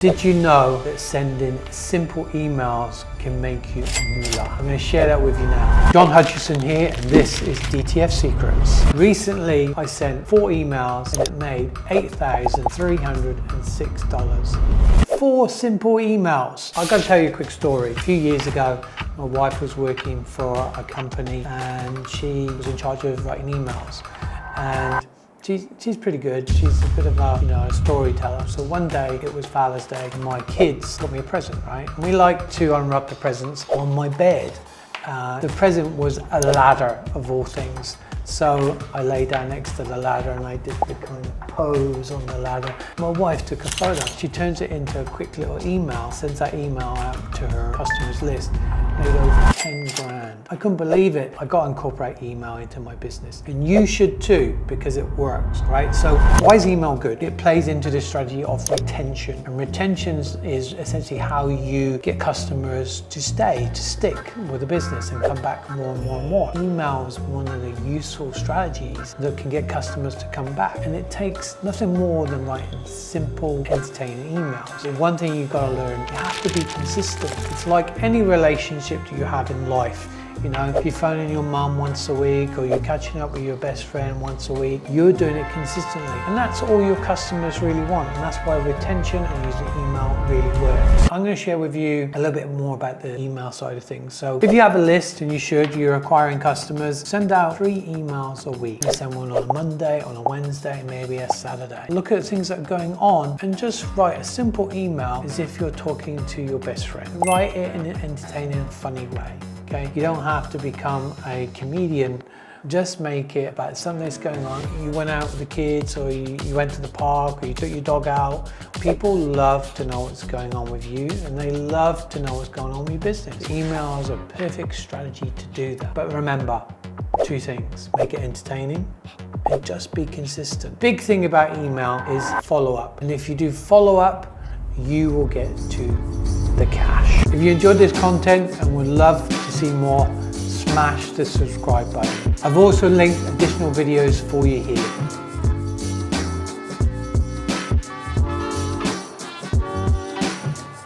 Did you know that sending simple emails can make you a Molla? I'm going to share that with you now. John Hutchison here, and this is DTF Secrets. Recently, I sent 4 emails and it made $8,306. 4 simple emails. I've got to tell you a quick story. A few years ago, my wife was working for a company and she was in charge of writing emails. And she's pretty good. She's a bit of a storyteller. So one day, it was Father's Day, and my kids got me a present, right? And we like to unwrap the presents on my bed. The present was a ladder of all things. So I lay down next to the ladder and I did the kind of pose on the ladder. My wife took a photo. She turns it into a quick little email, sends that email out to her customers list, made over 10 grand. I couldn't believe it. I got to incorporate email into my business. And you should too, because it works, right? So why is email good? It plays into the strategy of retention. And retention is essentially how you get customers to stay, to stick with the business and come back more and more and more. Email is one of the useful strategies that can get customers to come back. And it takes nothing more than writing simple, entertaining emails. And one thing you've got to learn, you have to be consistent. It's like any relationship that you have in life. You know, if you're phoning your mum once a week or you're catching up with your best friend once a week, you're doing it consistently. And that's all your customers really want. And that's why retention and using email really works. I'm going to share with you a little bit more about the email side of things. So if you have a list, and you should, you're acquiring customers, send out 3 emails a week. You send one on a Monday, on a Wednesday, maybe a Saturday. Look at things that are going on and just write a simple email as if you're talking to your best friend. Write it in an entertaining, funny way. Okay? You don't have to become a comedian. Just make it about something that's going on. You went out with the kids, or you went to the park, or you took your dog out. People love to know what's going on with you, and they love to know what's going on with your business. Email is a perfect strategy to do that. But remember, 2 things. Make it entertaining and just be consistent. Big thing about email is follow up. And if you do follow up, you will get to the cash. If you enjoyed this content and would love to see more, smash the subscribe button. I've also linked additional videos for you here.